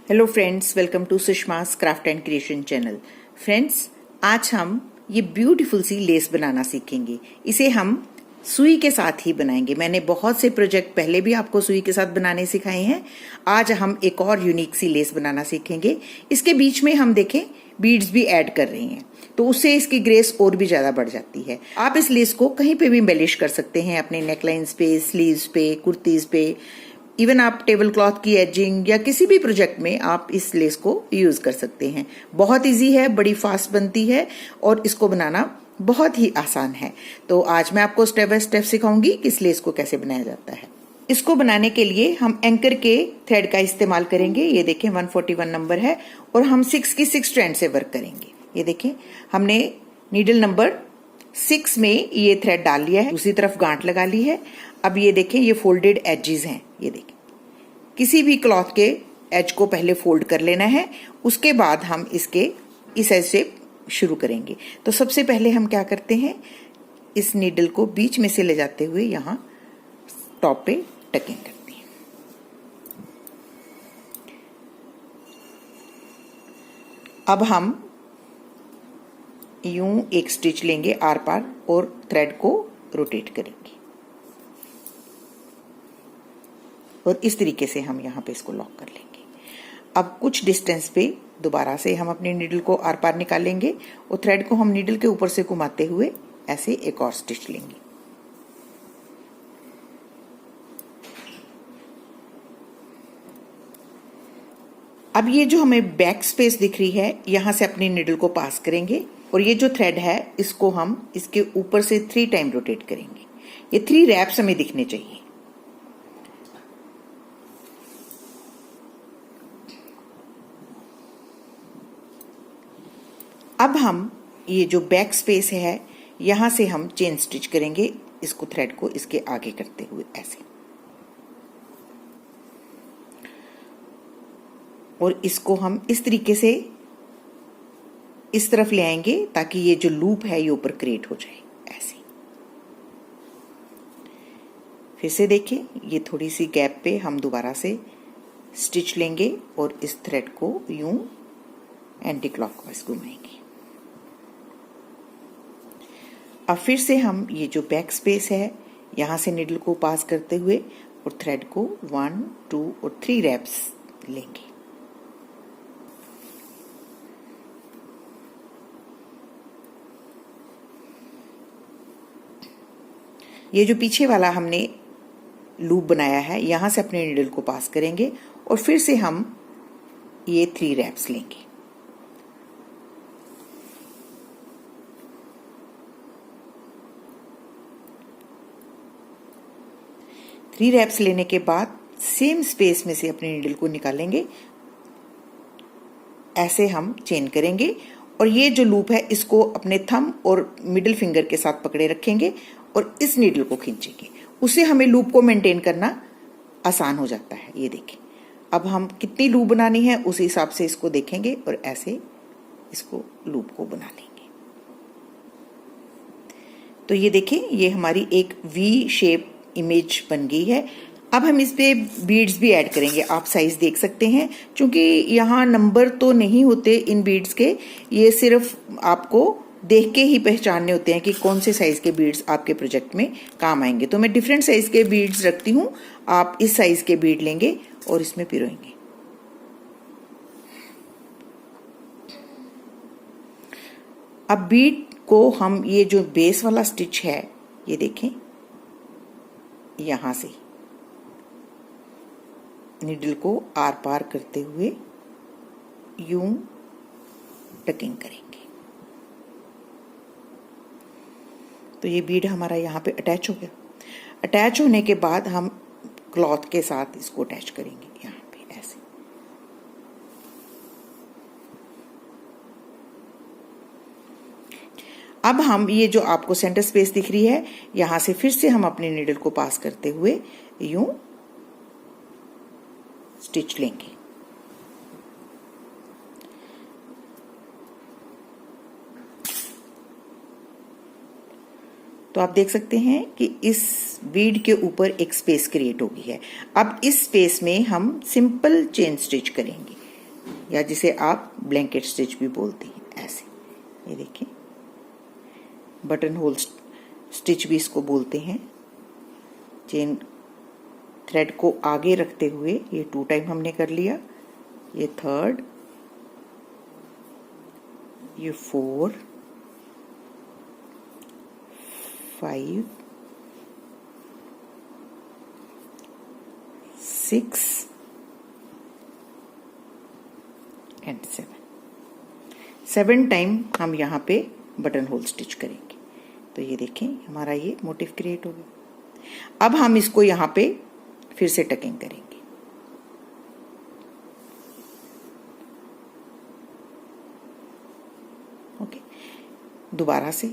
Hello friends, welcome to Sushma's craft and creation channel. Friends, आज हम ये ब्यूटीफुल सी less बनाना सीखेंगे। इसे हम सुई के साथ ही बनाएंगे। मैंने बहुत से प्रोजेक्ट पहले भी आपको सुई के साथ बनाने सिखाए हैं। आज हम एक और यूनिक सी लेस बनाना सीखेंगे। इसके बीच में हम देखें बीड्स भी ऐड कर रही हैं, तो उससे इसकी ग्रेस और भी ज्यादा बढ़ जाती है। आप इस लेस को कहीं पे भी एम्बेलिश कर सकते हैं, अपने नेकलाइंस पे, स्लीव्स पे, कुर्तीज पे, इवन आप टेबल क्लॉथ की एजिंग या किसी भी प्रोजेक्ट में आप इस लेस को यूज कर सकते हैं। बहुत इजी है, बड़ी फास्ट बनती है और इसको बनाना बहुत ही आसान है। तो आज मैं आपको स्टेप बाय स्टेप सिखाऊंगी कि इस लेस को कैसे बनाया जाता है। इसको बनाने के लिए हम एंकर के थ्रेड का इस्तेमाल करेंगे। ये देखें 141 नंबर है और हम 6 की 6 स्ट्रैंड से वर्क करेंगे। ये देखें हमने नीडल नंबर 6 में ये थ्रेड डाल लिया है, दूसरी तरफ गांठ लगा ली है। अब ये देखें ये फोल्डेड एजेस हैं। ये देखें किसी भी क्लॉथ के एज को पहले फोल्ड कर लेना है, उसके बाद हम इसके इस एज से शुरू करेंगे। तो सबसे पहले हम क्या करते हैं, इस नीडल को बीच में से ले जाते हुए यहां टॉप पे टकिंग करते हैं। अब हम यूं एक स्टिच लेंगे आर पार और थ्रेड को रोटेट करेंगे और इस तरीके से हम यहाँ पे इसको लॉक कर लेंगे। अब कुछ डिस्टेंस पे दोबारा से हम अपनी नीडल को आर पार निकालेंगे और थ्रेड को हम नीडल के ऊपर से घुमाते हुए ऐसे एक और स्टिच लेंगे। अब ये जो हमें बैक स्पेस दिख रही है, यहां से अपनी नीडल को पास करेंगे और ये जो थ्रेड है इसको हम इसके ऊपर से 3 टाइम रोटेट करेंगे। ये 3 रैप्स हमें दिखने चाहिए। अब हम ये जो बैक स्पेस है यहां से हम चेन स्टिच करेंगे, इसको थ्रेड को इसके आगे करते हुए ऐसे, और इसको हम इस तरीके से इस तरफ ले आएंगे ताकि ये जो लूप है ये ऊपर क्रिएट हो जाए ऐसे। फिर से देखिए ये थोड़ी सी गैप पे हम दोबारा से स्टिच लेंगे और इस थ्रेड को यूं एंटी क्लॉकवाइज घुमाएंगे। अब फिर से हम ये जो बैक स्पेस है यहां से नीडल को पास करते हुए और थ्रेड को 1, 2 और 3 रैप्स लेंगे। ये जो पीछे वाला हमने लूप बनाया है यहां से अपने नीडल को पास करेंगे और फिर से हम ये 3 रैप्स लेंगे। थ्री रैप्स लेने के बाद सेम स्पेस में से अपनी नीडल को निकालेंगे, ऐसे हम चेन करेंगे और ये जो लूप है इसको अपने थंब और मिडिल फिंगर के साथ पकड़े रखेंगे और इस नीडल को खींचेंगे। उससे हमें लूप को मेंटेन करना आसान हो जाता है। ये देखें अब हम कितनी लूप बनानी है उस हिसाब से इसको देखेंगे और ऐसे इसको लूप को बना लेंगे। तो ये देखें ये हमारी एक वी शेप इमेज बन गई है। अब हम इस पे बीड्स भी ऐड करेंगे। आप साइज देख सकते हैं, क्योंकि यहाँ नंबर तो नहीं होते इन बीड्स के, ये सिर्फ आपको देख के ही पहचानने होते हैं कि कौन से साइज के बीड्स आपके प्रोजेक्ट में काम आएंगे। तो मैं डिफरेंट साइज के बीड्स रखती हूँ, आप इस साइज के बीड लेंगे और इसमें पिरोएंगे। अब बीड को हम ये जो बेस वाला स्टिच है ये देखें, यहां से नीडल को आर पार करते हुए यूं टकिंग करेंगे। तो ये बीड हमारा यहाँ पे अटैच हो गया। अटैच होने के बाद हम क्लॉथ के साथ इसको अटैच करेंगे यहाँ पे ऐसे। अब हम ये जो आपको सेंटर स्पेस दिख रही है यहां से फिर से हम अपने नीडल को पास करते हुए यूं स्टिच लेंगे। तो आप देख सकते हैं कि इस बीड के ऊपर एक स्पेस क्रिएट हो गई है। अब इस स्पेस में हम सिंपल चेन स्टिच करेंगे। या जिसे आप ब्लैंकेट स्टिच भी बोलते हैं, ऐसे। ये देखिए, बटन होल स्टिच भी इसको बोलते हैं। चेन थ्रेड को आगे रखते हुए ये 2 टाइम हमने कर लिया, ये 3rd, ये 4, 5, 6 एंड 7 टाइम हम यहाँ पे बटन होल स्टिच करेंगे। तो ये देखें, हमारा ये मोटिव क्रिएट हो गया। अब हम इसको यहाँ पे फिर से टकिंग करेंगे। ओके, दोबारा से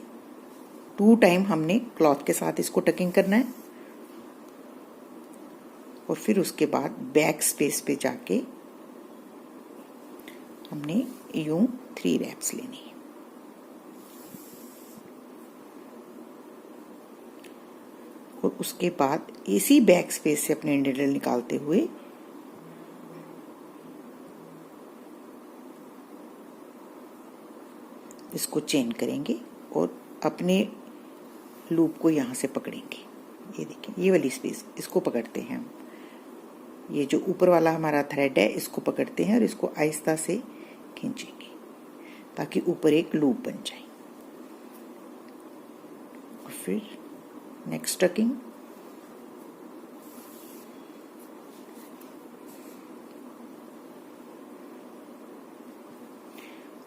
2 टाइम हमने क्लॉथ के साथ इसको टकिंग करना है और फिर उसके बाद बैक स्पेस पे जाके हमने यूं 3 रैप्स लेनी है। और उसके बाद इसी बैक स्पेस से अपने निडल निकालते हुए इसको चेन करेंगे और अपने लूप को यहाँ से पकड़ेंगे। ये देखिए, ये वाली स्पेस, इसको पकड़ते हैं हम। ये जो ऊपर वाला हमारा थ्रेड है, इसको पकड़ते हैं और इसको आहिस्ता से खींचेंगे ताकि ऊपर एक लूप बन जाए। और फिर नेक्स्ट टकिंग,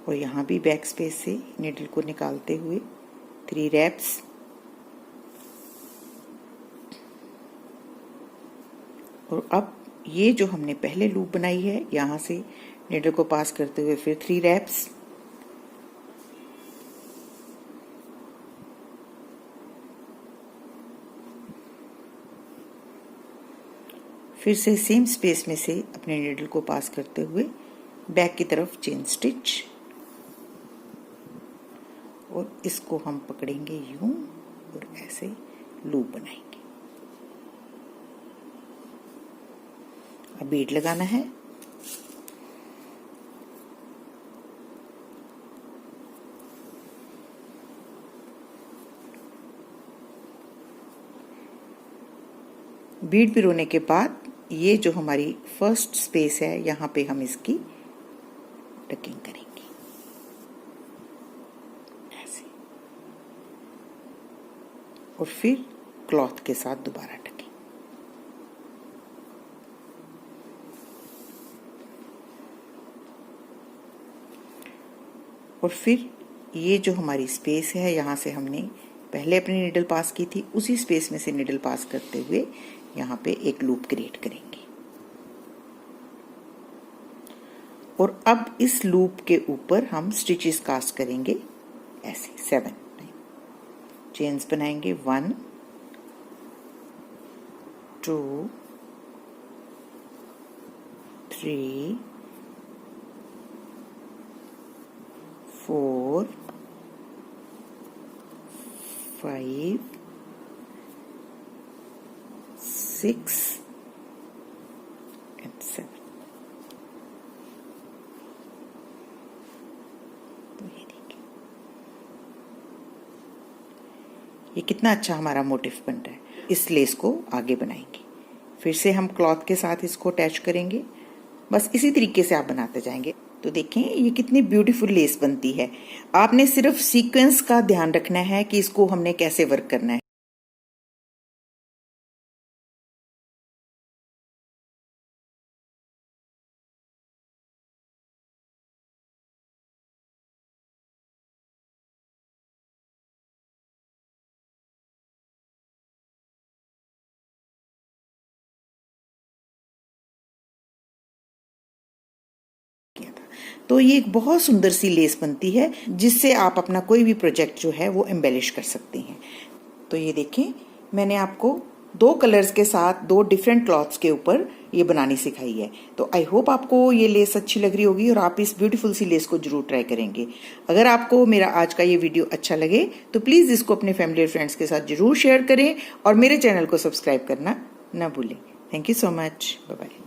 और यहाँ भी बैक स्पेस से निडल को निकालते हुए 3 रैप्स। और अब ये जो हमने पहले लूप बनाई है, यहाँ से निडल को पास करते हुए फिर 3 रैप्स। फिर से सेम स्पेस में से अपने निडल को पास करते हुए बैक की तरफ चेन स्टिच, और इसको हम पकड़ेंगे यूं और ऐसे लूप बनाएंगे। अब बीड लगाना है। बीड पिरोने के बाद ये जो हमारी फर्स्ट स्पेस है, यहाँ पे हम इसकी टकिंग करेंगे ऐसे, और फिर क्लॉथ के साथ दोबारा टकिंग। और फिर ये जो हमारी स्पेस है, यहाँ से हमने पहले अपनी निडल पास की थी, उसी स्पेस में से निडल पास करते हुए यहाँ पे एक लूप क्रिएट करेंगे। और अब इस लूप के ऊपर हम स्टिचेस कास्ट करेंगे ऐसे 7 टाइम। चेन्स बनाएंगे 1 2 3 4 5 6 and 7। तो ये देखिए, ये कितना अच्छा हमारा मोटिव बन रहा है। इस लेस को आगे बनाएंगे, फिर से हम क्लॉथ के साथ इसको अटैच करेंगे। बस इसी तरीके से आप बनाते जाएंगे। तो देखें ये कितनी ब्यूटीफुल लेस बनती है। आपने सिर्फ सीक्वेंस का ध्यान रखना है कि इसको हमने कैसे वर्क करना है। तो ये एक बहुत सुंदर सी लेस बनती है जिससे आप अपना कोई भी प्रोजेक्ट जो है वो एम्बेलिश कर सकते हैं। तो ये देखें, मैंने आपको 2 कलर्स के साथ 2 डिफरेंट क्लॉथ्स के ऊपर ये बनानी सिखाई है। तो आई होप आपको ये लेस अच्छी लग रही होगी और आप इस ब्यूटीफुल सी लेस को जरूर ट्राई करेंगे। अगर आपको मेरा आज का ये वीडियो अच्छा लगे तो प्लीज़ इसको अपने फैमिली और फ्रेंड्स के साथ जरूर शेयर करें और मेरे चैनल को सब्सक्राइब करना ना भूलें। Thank you so much. Bye bye.